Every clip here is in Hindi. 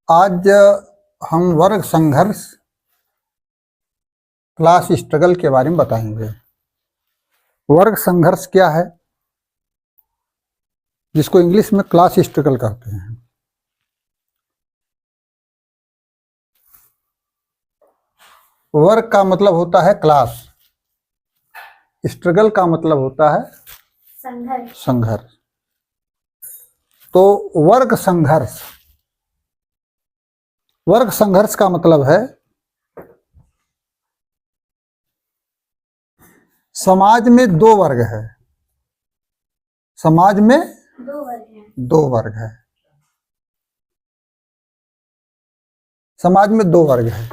आज हम वर्ग संघर्ष क्लास स्ट्रगल के बारे में बताएंगे। वर्ग संघर्ष क्या है, जिसको इंग्लिश में क्लास स्ट्रगल कहते हैं। वर्ग का मतलब होता है क्लास, स्ट्रगल का मतलब होता है संघर्ष। तो वर्ग संघर्ष का मतलब है समाज में दो वर्ग है। समाज में दो वर्ग है। समाज में दो वर्ग है।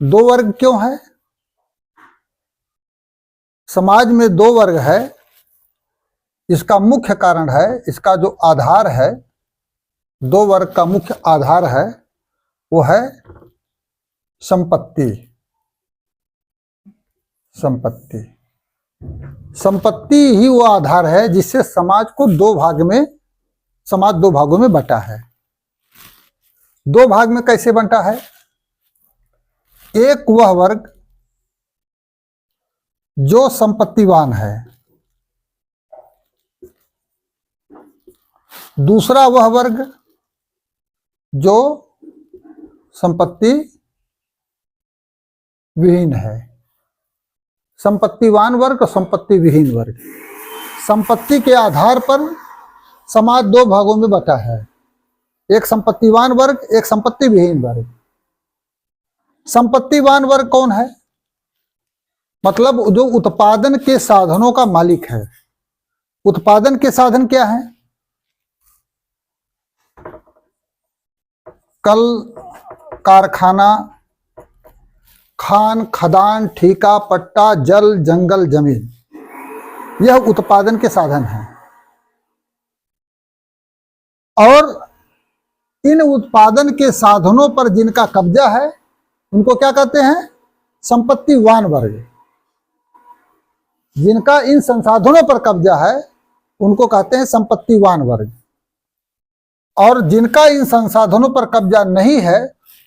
दो वर्ग क्यों है? समाज में दो वर्ग है, इसका मुख्य कारण है, इसका जो आधार है, दो वर्ग का मुख्य आधार है वो है संपत्ति। संपत्ति ही वो आधार है जिससे समाज दो भागों में बटा है। दो भाग में कैसे बंटा है? एक वह वर्ग जो संपत्तिवान है, दूसरा वह वर्ग जो संपत्ति विहीन है। संपत्तिवान वर्ग और संपत्ति विहीन वर्ग। संपत्ति के आधार पर समाज दो भागों में बटा है, एक संपत्तिवान वर्ग, एक संपत्ति विहीन वर्ग। संपत्तिवान वर्ग कौन है? मतलब जो उत्पादन के साधनों का मालिक है। उत्पादन के साधन क्या है? कल, कारखाना, खान, खदान, ठेका, पट्टा, जल, जंगल, जमीन, यह उत्पादन के साधन हैं। और इन उत्पादन के साधनों पर जिनका कब्जा है उनको क्या कहते हैं? संपत्तिवान वर्ग। जिनका इन संसाधनों पर कब्जा है उनको कहते हैं संपत्तिवान वर्ग, और जिनका इन संसाधनों पर कब्जा नहीं है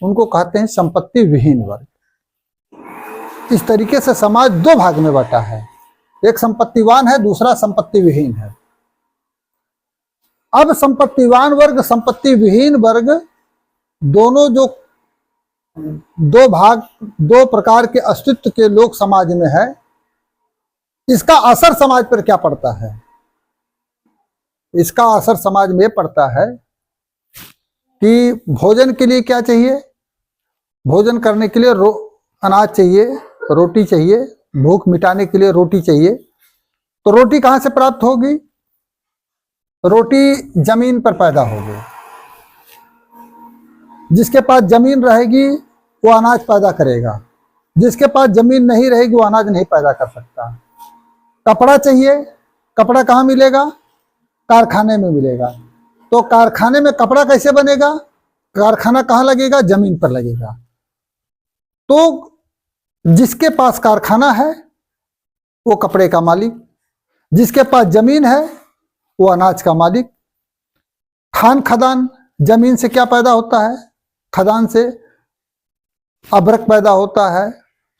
उनको कहते हैं संपत्ति विहीन वर्ग। इस तरीके से समाज दो भाग में बटा है, एक संपत्तिवान है, दूसरा संपत्ति विहीन है। अब संपत्तिवान वर्ग, संपत्ति विहीन वर्ग दोनों जो दो प्रकार के अस्तित्व के लोग समाज में है, इसका असर समाज पर क्या पड़ता है? इसका असर समाज में पड़ता है कि भोजन के लिए क्या चाहिए? भोजन करने के लिए अनाज चाहिए, रोटी चाहिए, भूख मिटाने के लिए रोटी चाहिए। तो रोटी कहां से प्राप्त होगी? रोटी जमीन पर पैदा होगी। जिसके पास जमीन रहेगी वो अनाज पैदा करेगा, जिसके पास जमीन नहीं रहेगी वो अनाज नहीं पैदा कर सकता। कपड़ा चाहिए, कपड़ा कहाँ मिलेगा? कारखाने में मिलेगा। तो कारखाने में कपड़ा कैसे बनेगा? कारखाना कहाँ लगेगा? जमीन पर लगेगा। तो जिसके पास कारखाना है वो कपड़े का मालिक, जिसके पास जमीन है वो अनाज का मालिक। खान खदान, जमीन से क्या पैदा होता है? खदान से अभ्रक पैदा होता है,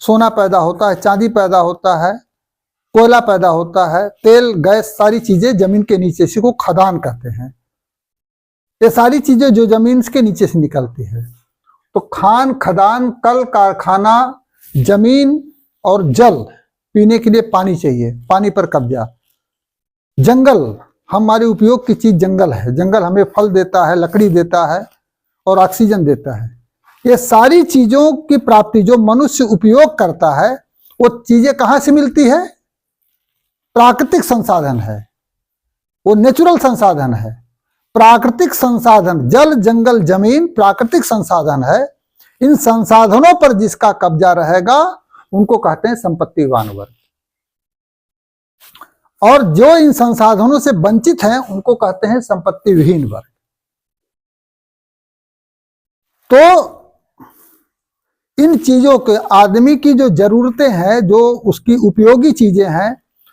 सोना पैदा होता है, चांदी पैदा होता है, कोयला पैदा होता है, तेल, गैस, सारी चीजें जमीन के नीचे से को खदान कहते हैं। ये सारी चीजें जो जमीन के नीचे से निकलती है। तो खान, खदान, कल, कारखाना, जमीन और जल, पीने के लिए पानी चाहिए, पानी पर कब्जा। जंगल, हमारे उपयोग की चीज जंगल है। जंगल हमें फल देता है, लकड़ी देता है और ऑक्सीजन देता है। ये सारी चीजों की प्राप्ति जो मनुष्य उपयोग करता है वो चीजें कहां से मिलती है? प्राकृतिक संसाधन है, वो नेचुरल संसाधन है। प्राकृतिक संसाधन, जल, जंगल, जमीन प्राकृतिक संसाधन है। इन संसाधनों पर जिसका कब्जा रहेगा उनको कहते हैं संपत्तिवान वर्ग, और जो इन संसाधनों से वंचित हैं उनको कहते हैं संपत्ति विहीन वर्ग। तो इन चीजों के, आदमी की जो जरूरतें हैं, जो उसकी उपयोगी चीजें हैं,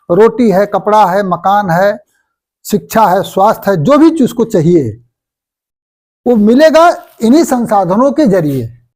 रोटी है, कपड़ा है, मकान है, शिक्षा है, स्वास्थ्य है, जो भी चीज को चाहिए वो मिलेगा इन्हीं संसाधनों के जरिए।